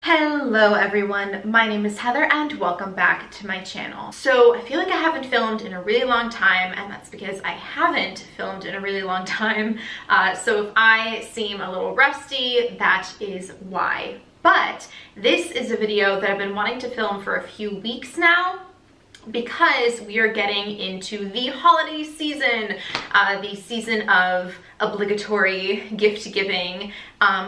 Hello everyone, my name is Heather and welcome back to my channel. So I feel like I haven't filmed in a really long time, and that's because I haven't filmed in a really long time. So if I seem a little rusty, that is why. But this is a video that I've been wanting to film for a few weeks now, because we are getting into the holiday season, the season of obligatory gift giving,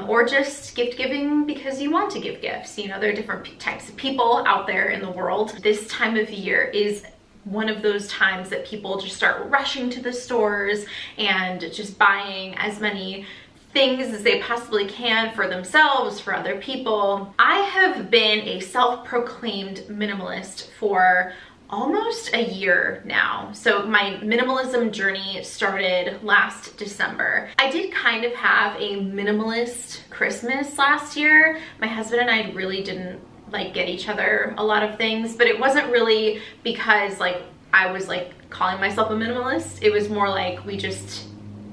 or just gift giving because you want to give gifts. You know, there are different types of people out there in the world. This time of year is one of those times that people just start rushing to the stores and just buying as many things as they possibly can for themselves, for other people. I have been a self-proclaimed minimalist for almost a year now. So my minimalism journey started last December. I did kind of have a minimalist Christmas last year. My husband and I really didn't get each other a lot of things, but it wasn't really because I was calling myself a minimalist. It was more like we just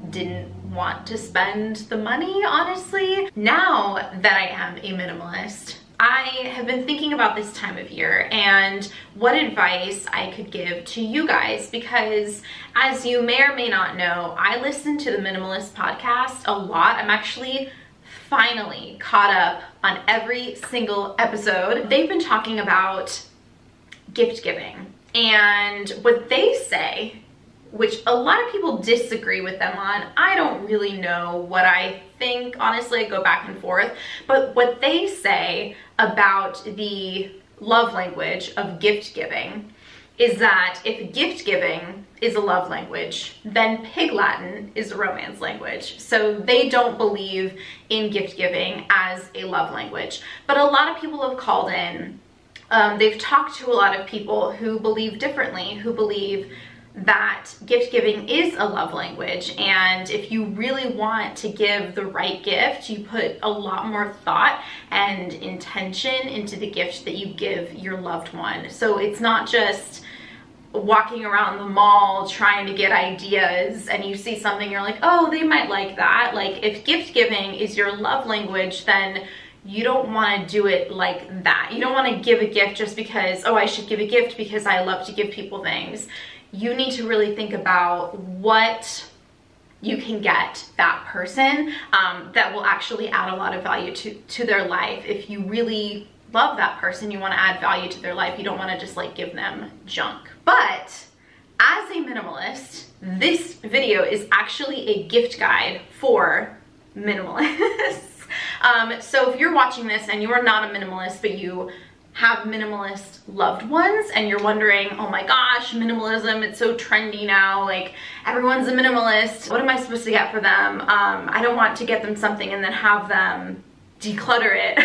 didn't want to spend the money, honestly. Now that I am a minimalist, I have been thinking about this time of year and what advice I could give to you guys, because as you may or may not know, I listen to the Minimalist podcast a lot. I'm actually finally caught up on every single episode. They've been talking about gift giving, and what they say, which a lot of people disagree with them on. I don't really know what I think. Honestly, I go back and forth. But what they say about the love language of gift giving is that if gift giving is a love language, then Pig Latin is a romance language. So they don't believe in gift giving as a love language. But a lot of people have called in. They've talked to a lot of people who believe differently, who believe that gift giving is a love language, and if you really want to give the right gift, you put a lot more thought and intention into the gift that you give your loved one. So it's not just walking around the mall trying to get ideas and you see something, you're like, oh, they might like that. Like, if gift giving is your love language, then you don't want to do it like that. You don't want to give a gift just because, oh, I should give a gift because I love to give people things. You need to really think about what you can get that person that will actually add a lot of value to their life. If you really love that person, you want to add value to their life. You don't want to just give them junk. But as a minimalist, this video is actually a gift guide for minimalists. So if you're watching this and you are not a minimalist, but you have minimalist loved ones and you're wondering, oh my gosh, minimalism, it's so trendy now, everyone's a minimalist, what am I supposed to get for them? I don't want to get them something and then have them declutter it,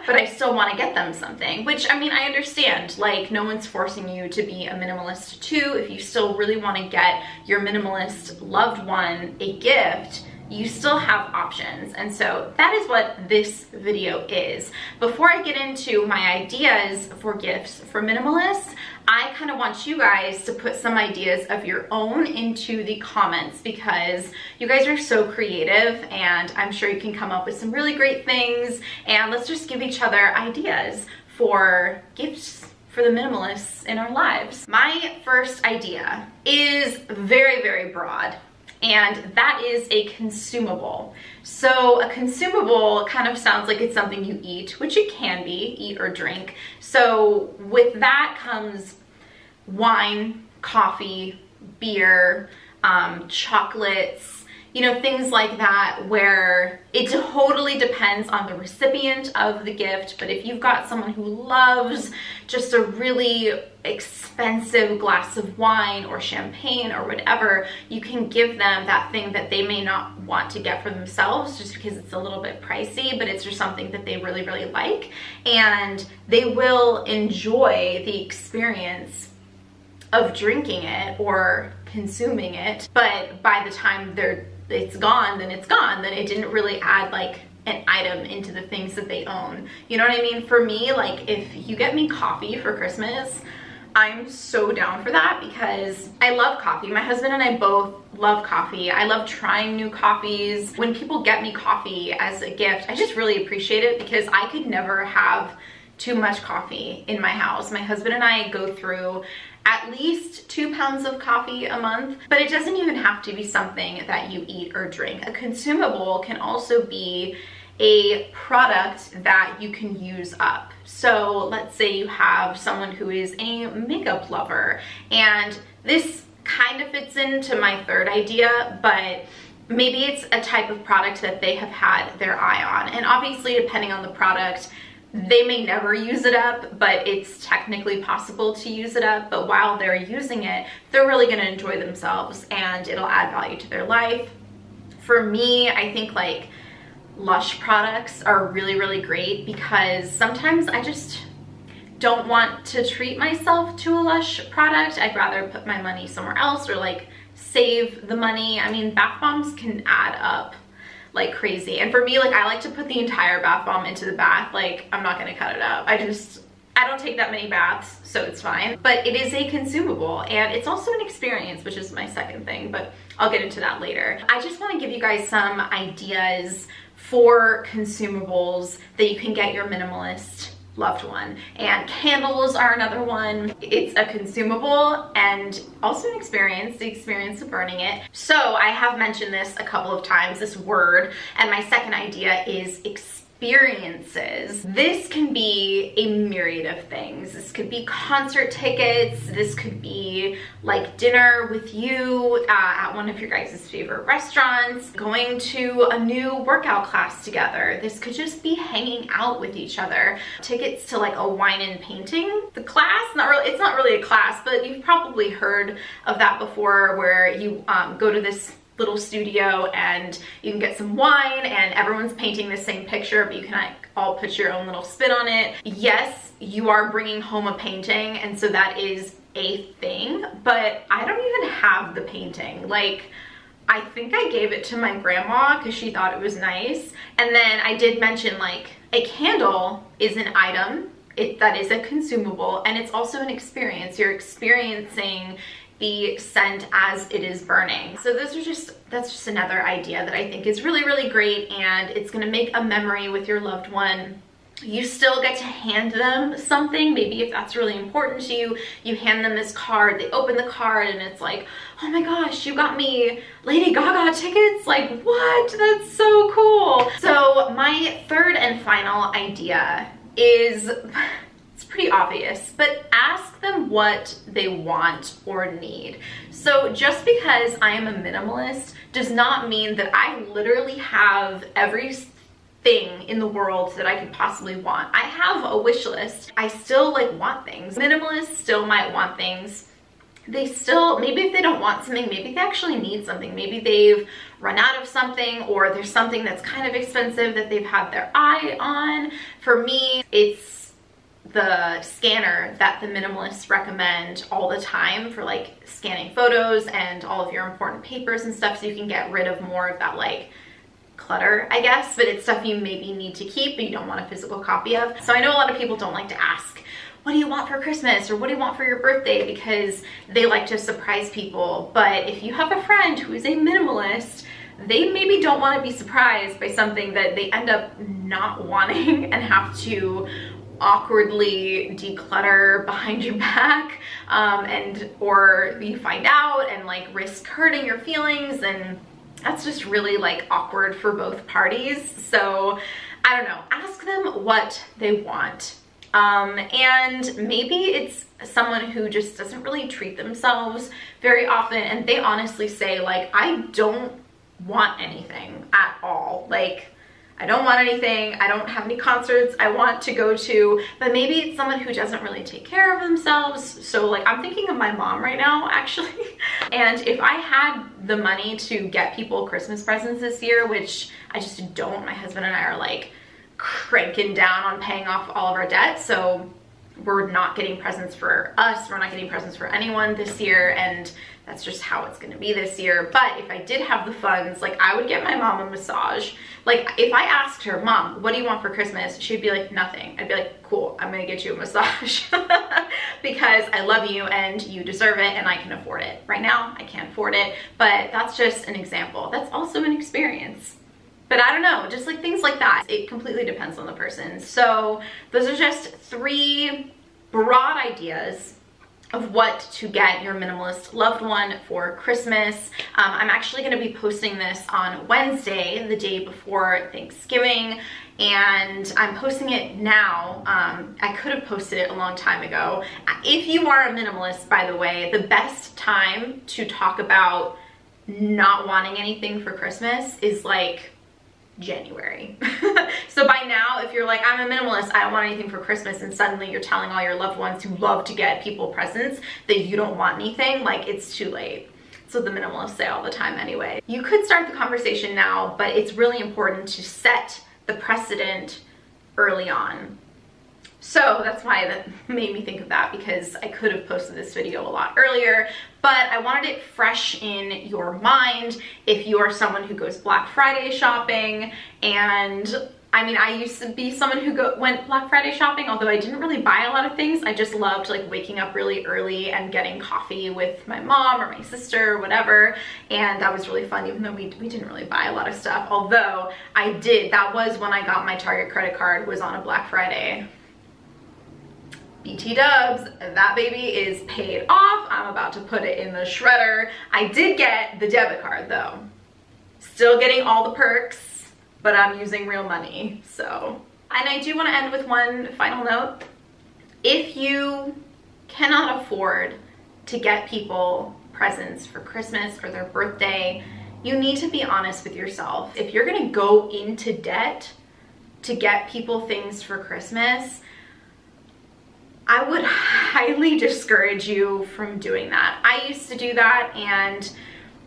but I still want to get them something, which, I mean, I understand, no one's forcing you to be a minimalist too. If you still really want to get your minimalist loved one a gift, you still have options. And so that is what this video is. Before I get into my ideas for gifts for minimalists, I kind of want you guys to put some ideas of your own into the comments, because you guys are so creative and I'm sure you can come up with some really great things, and let's just give each other ideas for gifts for the minimalists in our lives. My first idea is very, very broad, and that is a consumable. So a consumable kind of sounds like it's something you eat, which it can be, eat or drink. So with that comes wine, coffee, beer, chocolates, you know, things like that, where it totally depends on the recipient of the gift. But if you've got someone who loves just a really expensive glass of wine or champagne or whatever, you can give them that thing that they may not want to get for themselves just because it's a little bit pricey, but it's just something that they really, really like, and they will enjoy the experience of drinking it or consuming it. But by the time it's gone, then it's gone. Then it didn't really add an item into the things that they own. You know what I mean? For me, if you get me coffee for Christmas, I'm so down for that because I love coffee. My husband and I both love coffee. I love trying new coffees. When people get me coffee as a gift, I just really appreciate it because I could never have too much coffee in my house. My husband and I go through at least 2 pounds of coffee a month, but it doesn't even have to be something that you eat or drink. A consumable can also be a product that you can use up. So let's say you have someone who is a makeup lover, and this kind of fits into my third idea, but maybe it's a type of product that they have had their eye on. And obviously, depending on the product, they may never use it up, but it's technically possible to use it up. But while they're using it, they're really going to enjoy themselves and it'll add value to their life. For me, I think like Lush products are really, really great because sometimes I just don't want to treat myself to a Lush product. I'd rather put my money somewhere else or like save the money. I mean, bath bombs can add up like crazy. And for me, like I like to put the entire bath bomb into the bath. Like I'm not gonna cut it up. I don't take that many baths, so it's fine. But it is a consumable and it's also an experience, which is my second thing, but I'll get into that later. I just wanna give you guys some ideas for consumables that you can get your minimalist loved one. And candles are another one. It's a consumable and also an experience, the experience of burning it. So I have mentioned this a couple of times, this word, and my second idea is experiences. This can be a myriad of things. This could be concert tickets. This could be like dinner with you at one of your guys' favorite restaurants, going to a new workout class together. This could just be hanging out with each other. Tickets to like a wine and painting the class. It's not really a class, but you've probably heard of that before, where you go to this little studio and you can get some wine and everyone's painting the same picture, but you can like all put your own little spin on it. Yes, you are bringing home a painting, and so that is a thing, but I don't even have the painting. Like, I think I gave it to my grandma because she thought it was nice. And then I did mention like a candle is an item, that is a consumable, and it's also an experience. You're experiencing the scent as it is burning. So that's just another idea that I think is really, really great, and it's gonna make a memory with your loved one. You still get to hand them something. Maybe if that's really important to you, you hand them this card, they open the card and it's like, oh my gosh, you got me Lady Gaga tickets? Like, what? That's so cool. So my third and final idea is, it's pretty obvious, but ask them what they want or need. So just because I am a minimalist does not mean that I literally have every thing in the world that I could possibly want. I have a wish list. I still like want things. Minimalists still might want things. They still, maybe if they don't want something, maybe they actually need something. Maybe they've run out of something, or there's something that's kind of expensive that they've had their eye on. For me, it's the scanner that the minimalists recommend all the time for like scanning photos and all of your important papers and stuff, so you can get rid of more of that like clutter, I guess, but it's stuff you maybe need to keep but you don't want a physical copy of. So I know a lot of people don't like to ask, what do you want for Christmas, or what do you want for your birthday, because they like to surprise people. But if you have a friend who is a minimalist, they maybe don't want to be surprised by something that they end up not wanting and have to awkwardly declutter behind your back, or you find out and like risk hurting your feelings, and that's just really like awkward for both parties. So I don't know, ask them what they want. And maybe it's someone who just doesn't really treat themselves very often, and they honestly say like, I don't want anything at all. Like, I don't want anything, I don't have any concerts I want to go to. But maybe it's someone who doesn't really take care of themselves. So like, I'm thinking of my mom right now, actually. And if I had the money to get people Christmas presents this year, which I just don't, my husband and I are like cranking down on paying off all of our debt, so we're not getting presents for us, we're not getting presents for anyone this year, and that's just how it's gonna be this year. But if I did have the funds, like, I would get my mom a massage. Like, if I asked her, Mom, what do you want for Christmas? She'd be like, nothing. I'd be like, cool, I'm gonna get you a massage because I love you and you deserve it and I can afford it. Right now, I can't afford it, but that's just an example. That's also an experience. But I don't know, just like things like that. It completely depends on the person. So those are just 3 broad ideas of what to get your minimalist loved one for Christmas. I'm actually gonna be posting this on Wednesday, the day before Thanksgiving, and I'm posting it now. I could have posted it a long time ago. If you are a minimalist, by the way, the best time to talk about not wanting anything for Christmas is like January. So by now, if you're like, I'm a minimalist, I don't want anything for Christmas, and suddenly you're telling all your loved ones who love to get people presents that you don't want anything, like, it's too late. That's what the minimalists say all the time anyway. You could start the conversation now, but it's really important to set the precedent early on. So that's why that made me think of that, because I could have posted this video a lot earlier, but I wanted it fresh in your mind if you are someone who goes Black Friday shopping. And I mean, I used to be someone who went Black Friday shopping, although I didn't really buy a lot of things. I just loved like waking up really early and getting coffee with my mom or my sister or whatever, and that was really fun, even though we didn't really buy a lot of stuff. Although I did, that was when I got my Target credit card, was on a Black Friday. BT dubs, that baby is paid off. I'm about to put it in the shredder. I did get the debit card though. Still getting all the perks, but I'm using real money, so. And I do want to end with one final note. If you cannot afford to get people presents for Christmas or their birthday, you need to be honest with yourself. If you're gonna go into debt to get people things for Christmas, I would highly discourage you from doing that. I used to do that, and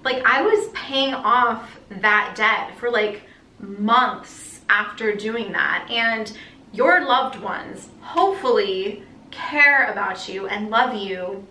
like, I was paying off that debt for like months after doing that. And your loved ones hopefully care about you and love you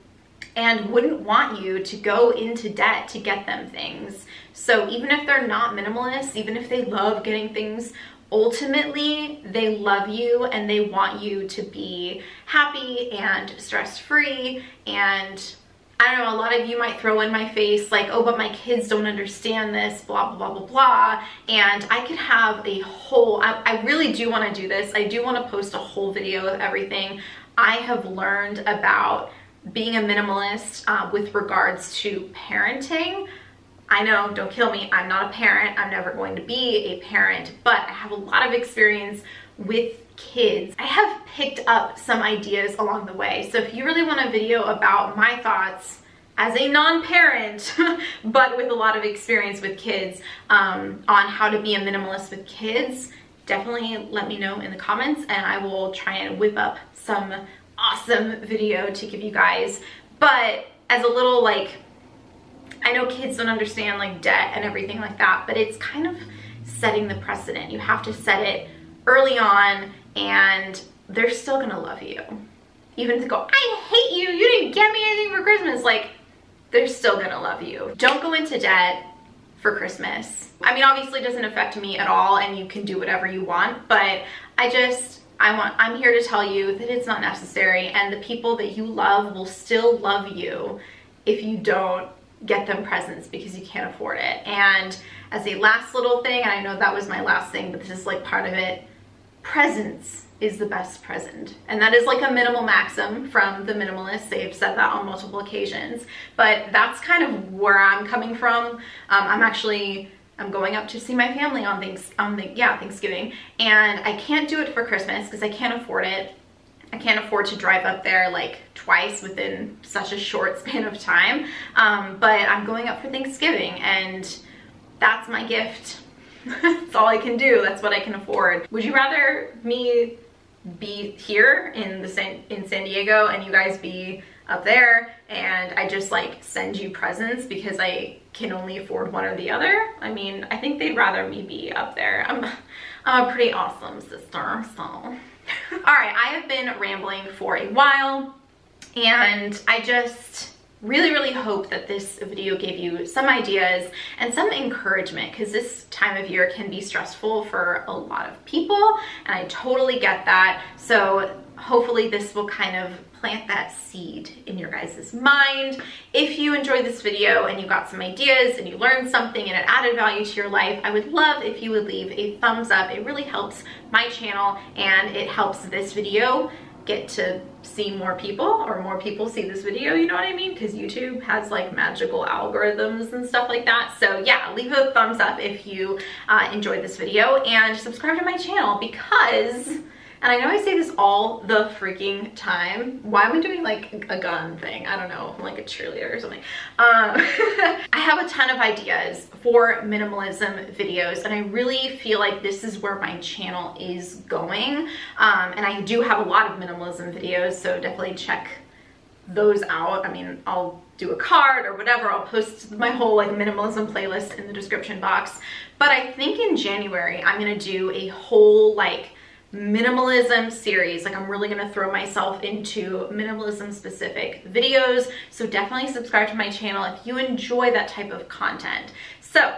and wouldn't want you to go into debt to get them things. So even if they're not minimalists, even if they love getting things, ultimately they love you and they want you to be happy and stress-free. And I don't know, a lot of you might throw in my face like, oh, but my kids don't understand this, blah, blah, blah, blah, blah. And I could have a whole, I really do want to do this. I do want to post a whole video of everything I have learned about being a minimalist with regards to parenting. I know, don't kill me, I'm not a parent, I'm never going to be a parent, but I have a lot of experience with kids. I have picked up some ideas along the way. So if you really want a video about my thoughts as a non-parent, but with a lot of experience with kids, on how to be a minimalist with kids, definitely let me know in the comments and I will try and whip up some awesome video to give you guys. But as a little like, I know kids don't understand like debt and everything like that, but it's kind of setting the precedent. You have to set it early on and they're still gonna love you. Even if they go, I hate you, you didn't get me anything for Christmas, like, they're still gonna love you. Don't go into debt for Christmas. I mean, obviously it doesn't affect me at all and you can do whatever you want, but I'm here to tell you that it's not necessary, and the people that you love will still love you if you don't get them presents because you can't afford it. And as a last little thing, and I know that was my last thing, but this is like part of it, presents is the best present. And that is like a minimal maxim from the minimalists. They've said that on multiple occasions, but that's kind of where I'm coming from. I'm going up to see my family on Thanksgiving, and I can't do it for Christmas because I can't afford it. I can't afford to drive up there like twice within such a short span of time, but I'm going up for Thanksgiving and that's my gift. That's all I can do. That's what I can afford. Would you rather me be here in San Diego and you guys be up there and I just like send you presents because I can only afford one or the other? I mean, I think they'd rather me be up there. I'm a pretty awesome sister, so All right, I have been rambling for a while, and I just really hope that this video gave you some ideas and some encouragement, because this time of year can be stressful for a lot of people, and I totally get that. So hopefully this will kind of plant that seed in your guys' mind. If you enjoyed this video and you got some ideas and you learned something and it added value to your life, I would love if you would leave a thumbs up. It really helps my channel and it helps this video get to see more people, or more people see this video, you know what I mean? Because YouTube has like magical algorithms and stuff like that. So yeah, leave a thumbs up if you enjoyed this video, and subscribe to my channel, because, and I know I say this all the freaking time. Why am I doing like a gun thing? I don't know, I'm like a cheerleader or something. I have a ton of ideas for minimalism videos, and I really feel like this is where my channel is going. And I do have a lot of minimalism videos, so definitely check those out. I mean, I'll do a card or whatever. I'll post my whole like minimalism playlist in the description box. But I think in January, I'm gonna do a whole like minimalism series. Like, I'm really gonna throw myself into minimalism specific videos, so definitely subscribe to my channel if you enjoy that type of content. So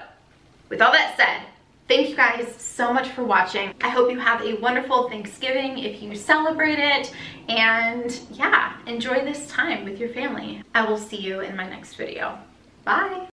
with all that said, thank you guys so much for watching. I hope you have a wonderful Thanksgiving if you celebrate it, and yeah, enjoy this time with your family. I will see you in my next video. Bye.